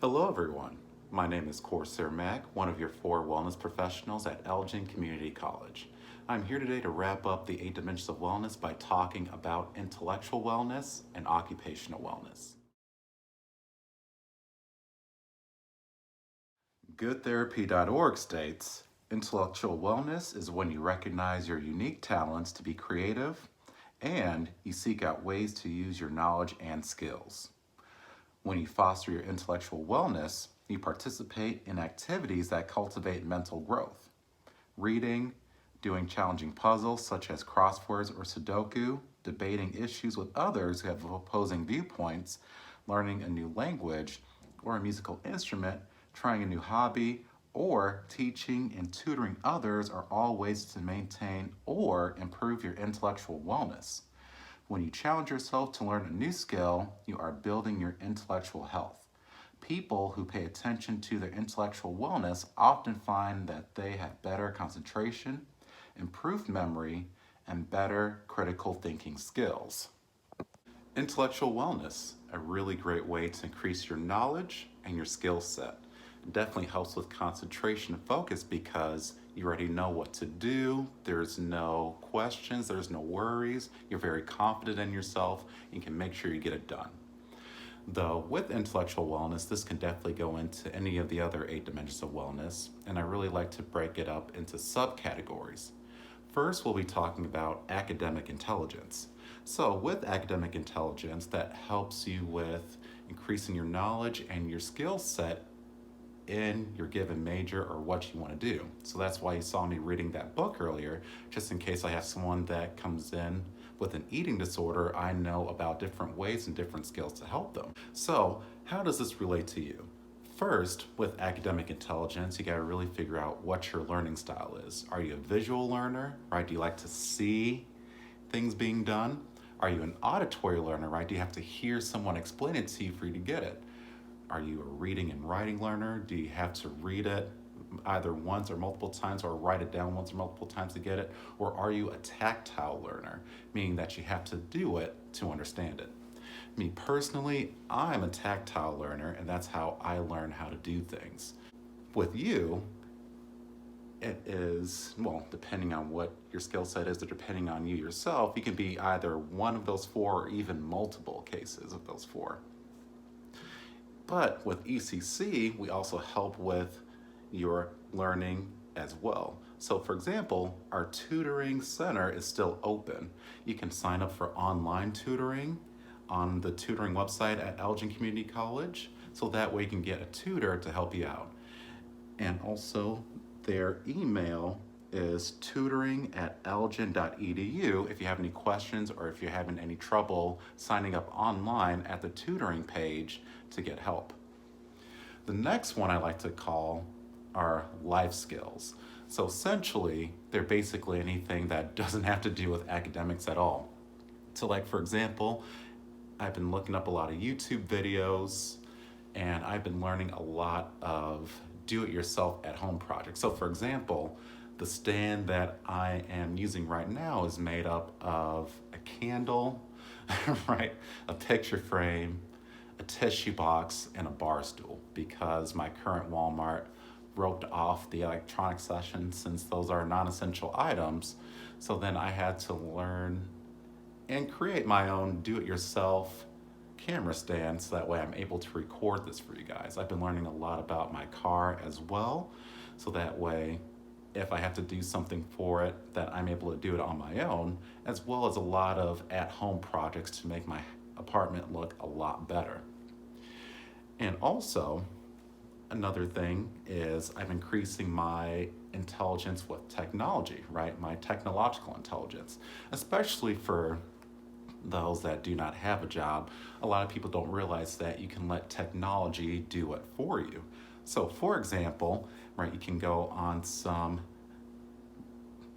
Hello everyone, my name is Coresair Mack, one of your 4 wellness professionals at Elgin Community College. I'm here today to wrap up the 8 dimensions of wellness by talking about intellectual wellness and occupational wellness. GoodTherapy.org states, intellectual wellness is when you recognize your unique talents to be creative and you seek out ways to use your knowledge and skills. When you foster your intellectual wellness, you participate in activities that cultivate mental growth. Reading, doing challenging puzzles such as crosswords or Sudoku, debating issues with others who have opposing viewpoints, learning a new language or a musical instrument, trying a new hobby, or teaching and tutoring others are all ways to maintain or improve your intellectual wellness. When you challenge yourself to learn a new skill, you are building your intellectual health. People who pay attention to their intellectual wellness often find that they have better concentration, improved memory, and better critical thinking skills. Intellectual wellness, a really great way to increase your knowledge and your skill set. It definitely helps with concentration and focus because you already know what to do. There's no questions, there's no worries. You're very confident in yourself. You can make sure you get it done. Though with intellectual wellness, this can definitely go into any of the other 8 dimensions of wellness, and I really like to break it up into subcategories. First, we'll be talking about academic intelligence. So with academic intelligence, that helps you with increasing your knowledge and your skill set in your given major or what you want to do. So that's why you saw me reading that book earlier, just in case I have someone that comes in with an eating disorder, I know about different ways and different skills to help them. So how does this relate to you? First, with academic intelligence, you gotta really figure out what your learning style is. Are you a visual learner, right? Do you like to see things being done? Are you an auditory learner, right? Do you have to hear someone explain it to you for you to get it? Are you a reading and writing learner? Do you have to read it either once or multiple times or write it down once or multiple times to get it? Or are you a tactile learner, meaning that you have to do it to understand it? Me personally, I'm a tactile learner, and that's how I learn how to do things. With you, it is, well, depending on what your skill set is or depending on you yourself, you can be either one of those 4 or even multiple cases of those 4. But with ECC, we also help with your learning as well. So for example, our tutoring center is still open. You can sign up for online tutoring on the tutoring website at Elgin Community College, so that way you can get a tutor to help you out. And also their email is tutoring@elgin.edu if you have any questions or if you're having any trouble signing up online at the tutoring page to get help. The next one I like to call are life skills. So essentially, they're basically anything that doesn't have to do with academics at all. So like for example, I've been looking up a lot of YouTube videos and I've been learning a lot of do-it-yourself at home projects. So for example, the stand that I am using right now is made up of a candle, right? A picture frame, a tissue box, and a bar stool because my current Walmart roped off the electronic section since those are non-essential items. So then I had to learn and create my own do-it-yourself camera stand so that way I'm able to record this for you guys. I've been learning a lot about my car as well, so that way if I have to do something for it that I'm able to do it on my own, as well as a lot of at-home projects to make my apartment look a lot better. And also, another thing is I'm increasing my intelligence with technology, right? My technological intelligence, especially for those that do not have a job. A lot of people don't realize that you can let technology do it for you. So for example, right, you can go on some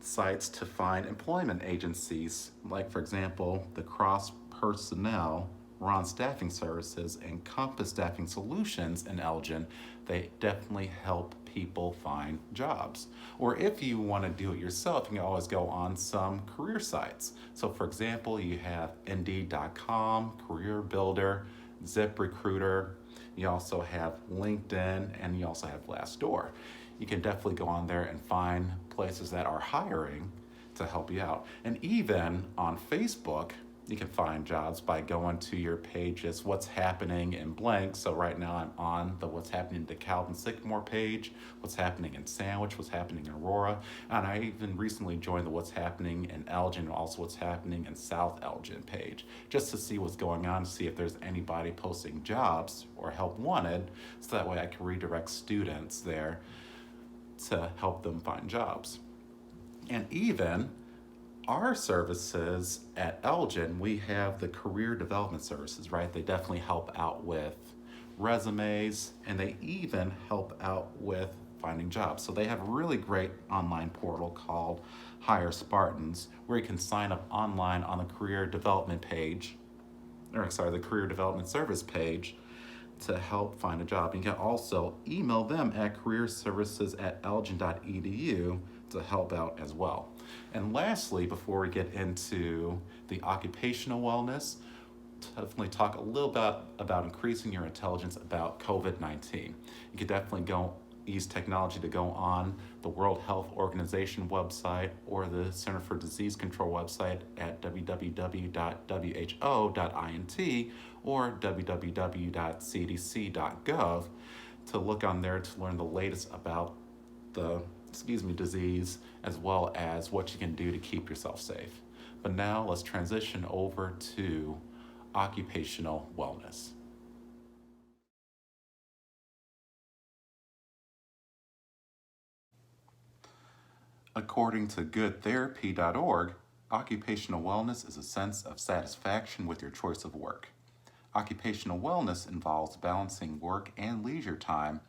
sites to find employment agencies, like for example, the Cross Personnel, Ron Staffing Services, and Compass Staffing Solutions in Elgin. They definitely help people find jobs. Or if you want to do it yourself, you can always go on some career sites. So for example, you have Indeed.com, Career Builder, ZipRecruiter, You also have LinkedIn, and you also have Glassdoor. You can definitely go on there and find places that are hiring to help you out. And even on Facebook, you can find jobs by going to your pages, what's happening in blank. So right now I'm on the what's happening to Calvin Sycamore page, what's happening in Sandwich, what's happening in Aurora. And I even recently joined the what's happening in Elgin, and also what's happening in South Elgin page, just to see what's going on, to see if there's anybody posting jobs or help wanted, so that way I can redirect students there to help them find jobs. And even our services at Elgin, we have the career development services, right? They definitely help out with resumes, and they even help out with finding jobs. So they have a really great online portal called Hire Spartans, where you can sign up online on the career development page, the career development service page, to help find a job. You can also email them at careerservices@elgin.edu to help out as well. And lastly, before we get into the occupational wellness, definitely talk a little bit about increasing your intelligence about COVID-19. You could definitely use technology to go on the World Health Organization website or the Center for Disease Control website at www.who.int or www.cdc.gov to look on there to learn the latest about the disease, as well as what you can do to keep yourself safe. But now let's transition over to occupational wellness. According to goodtherapy.org, occupational wellness is a sense of satisfaction with your choice of work. Occupational wellness involves balancing work and leisure time,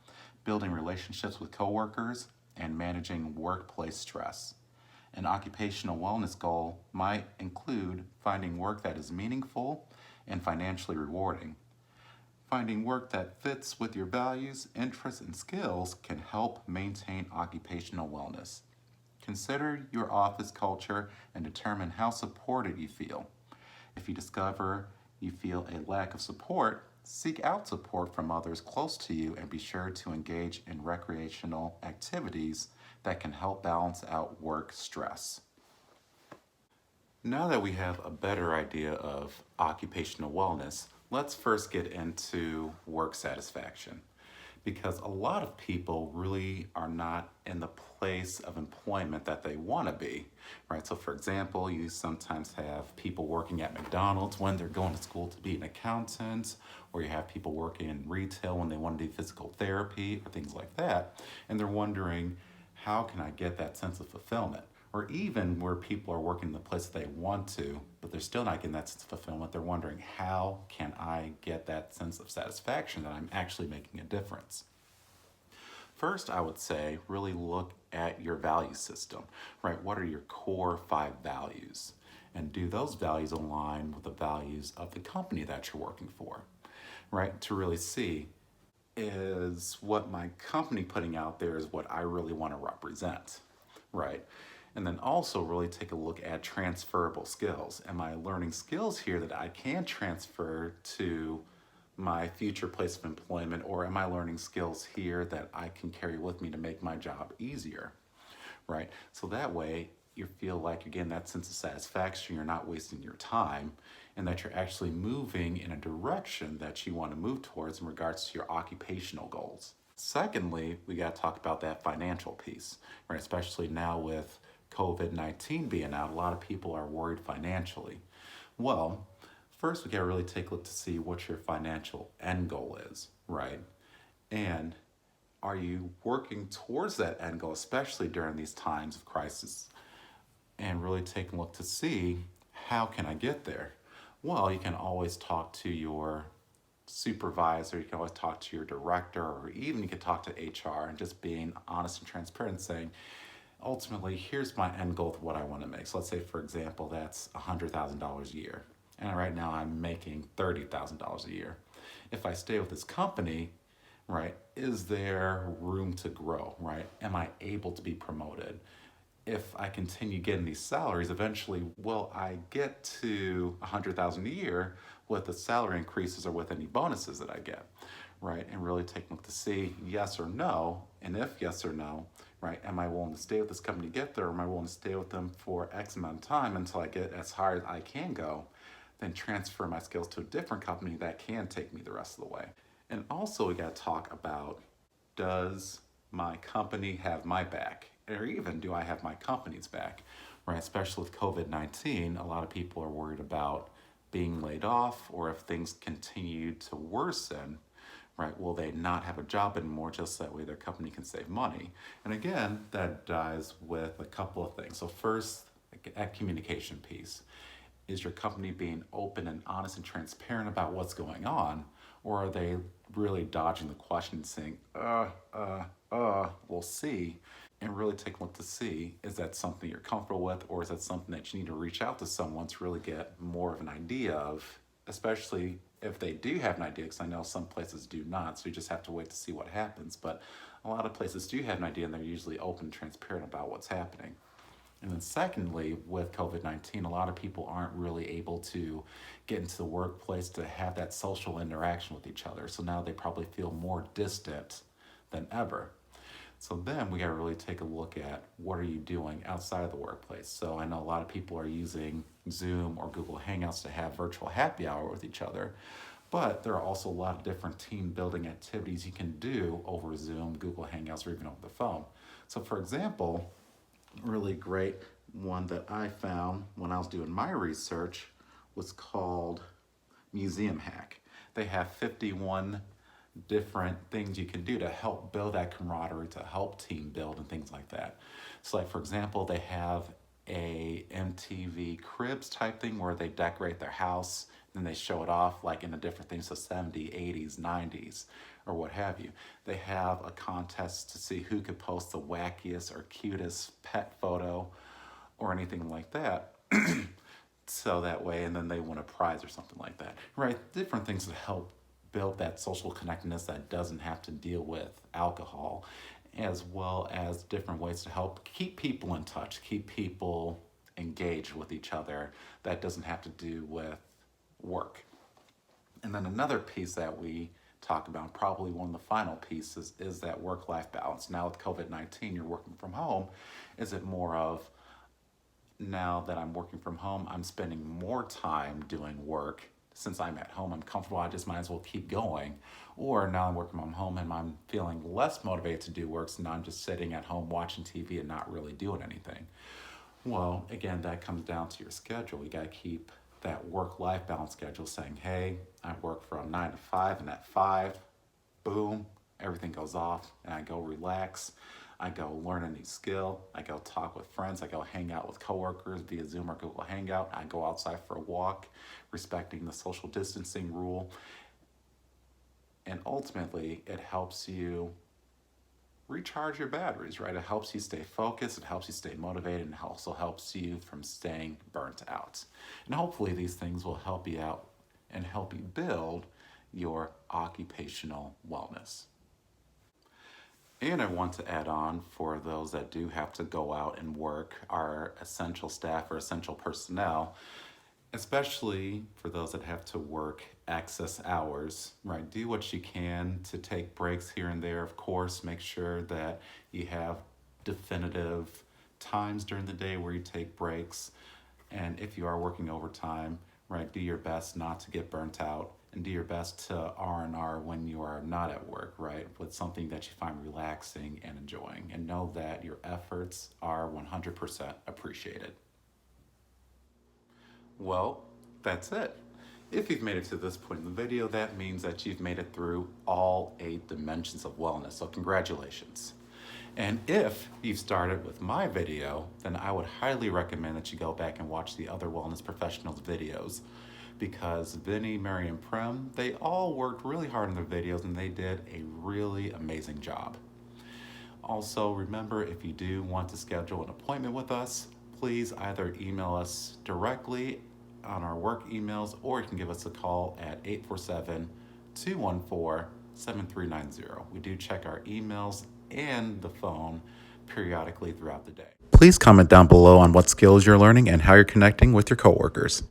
building relationships with coworkers, and managing workplace stress. An occupational wellness goal might include finding work that is meaningful and financially rewarding. Finding work that fits with your values, interests, and skills can help maintain occupational wellness. Consider your office culture and determine how supported you feel. If you discover you feel a lack of support, seek out support from others close to you and be sure to engage in recreational activities that can help balance out work stress. Now that we have a better idea of occupational wellness, let's first get into work satisfaction. Because a lot of people really are not in the place of employment that they want to be, right? So for example, you sometimes have people working at McDonald's when they're going to school to be an accountant, or you have people working in retail when they want to do physical therapy or things like that, and they're wondering, how can I get that sense of fulfillment? Or even where people are working in the place they want to, but they're still not getting that sense of fulfillment. They're wondering, how can I get that sense of satisfaction that I'm actually making a difference? First, I would say really look at your value system, right? What are your core 5 values? And do those values align with the values of the company that you're working for, right? To really see, is what my company putting out there is what I really want to represent, right? And then also really take a look at transferable skills. Am I learning skills here that I can transfer to my future place of employment, or am I learning skills here that I can carry with me to make my job easier, right? So that way you feel like you're getting that sense of satisfaction, you're not wasting your time, and that you're actually moving in a direction that you want to move towards in regards to your occupational goals. Secondly, we got to talk about that financial piece, right? Especially now with COVID-19 being out, a lot of people are worried financially. Well, first we got to really take a look to see what your financial end goal is, right? And are you working towards that end goal, especially during these times of crisis? And really take a look to see, how can I get there? Well, you can always talk to your supervisor, you can always talk to your director, or even you can talk to HR, and just being honest and transparent and saying, ultimately, here's my end goal of what I want to make. So let's say, for example, that's $100,000 a year. And right now I'm making $30,000 a year. If I stay with this company, right, is there room to grow, right? Am I able to be promoted? if I continue getting these salaries, eventually will I get to $100,000 a year with the salary increases or with any bonuses that I get, right? And really take a look to see yes or no, and if yes or no, right? Am I willing to stay with this company to get there, or am I willing to stay with them for X amount of time until I get as high as I can go, then transfer my skills to a different company that can take me the rest of the way. And also we got to talk about, does my company have my back? Or even do I have my company's back, right? Especially with COVID-19, a lot of people are worried about being laid off, or if things continue to worsen, right? Will they not have a job anymore, just that way their company can save money? And again, that dies with a couple of things. So first, that communication piece. Is your company being open and honest and transparent about what's going on? Or are they really dodging the question and saying, we'll see, and really take a look to see, is that something you're comfortable with, or is that something that you need to reach out to someone to really get more of an idea of, especially if they do have an idea, because I know some places do not, so you just have to wait to see what happens. But a lot of places do have an idea, and they're usually open and transparent about what's happening. And then secondly, with COVID-19, a lot of people aren't really able to get into the workplace to have that social interaction with each other. So now they probably feel more distant than ever. So then we got to really take a look at, what are you doing outside of the workplace? So I know a lot of people are using Zoom or Google Hangouts to have virtual happy hour with each other. But there are also a lot of different team building activities you can do over Zoom, Google Hangouts, or even over the phone. So for example, really great one that I found when I was doing my research was called Museum Hack. They have 51 different things you can do to help build that camaraderie, to help team build and things like that. So like for example, they have a MTV Cribs type thing where they decorate their house and they show it off like in the different things, so 70s, 80s, 90s, or what have you. They have a contest to see who could post the wackiest or cutest pet photo or anything like that. So that way, and then they win a prize or something like that, right? Different things that help build that social connectedness that doesn't have to deal with alcohol, as well as different ways to help keep people in touch, keep people engaged with each other that doesn't have to do with work. And then another piece that we talk about, probably one of the final pieces, is that work-life balance. Now with COVID-19, you're working from home. Is it more of, now that I'm working from home, I'm spending more time doing work? Since I'm at home, I'm comfortable, I just might as well keep going. Or now I'm working from home and I'm feeling less motivated to do work, so now I'm just sitting at home watching TV and not really doing anything. Well, again, that comes down to your schedule. You gotta keep that work-life balance schedule, saying, hey, I work from 9 to 5, and at 5, boom, everything goes off, and I go relax. I go learn a new skill. I go talk with friends. I go hang out with coworkers via Zoom or Google Hangout. I go outside for a walk, respecting the social distancing rule. And ultimately, it helps you recharge your batteries, right? It helps you stay focused, it helps you stay motivated, and it also helps you from staying burnt out. And hopefully these things will help you out and help you build your occupational wellness. And I want to add on, for those that do have to go out and work, our essential staff or essential personnel, especially for those that have to work excess hours, right? Do what you can to take breaks here and there. Of course, make sure that you have definitive times during the day where you take breaks. And if you are working overtime, right, do your best not to get burnt out, and do your best to R&R when you are not at work, right? With something that you find relaxing and enjoying, and know that your efforts are 100% appreciated. Well, that's it. If you've made it to this point in the video, that means that you've made it through all 8 dimensions of wellness, so congratulations. And if you've started with my video, then I would highly recommend that you go back and watch the other wellness professionals' videos, because Vinny, Mary, and Perm, they all worked really hard on their videos and they did a really amazing job. Also, remember, if you do want to schedule an appointment with us, please either email us directly on our work emails, or you can give us a call at 847-214-7390. We do check our emails and the phone periodically throughout the day. Please comment down below on what skills you're learning and how you're connecting with your coworkers.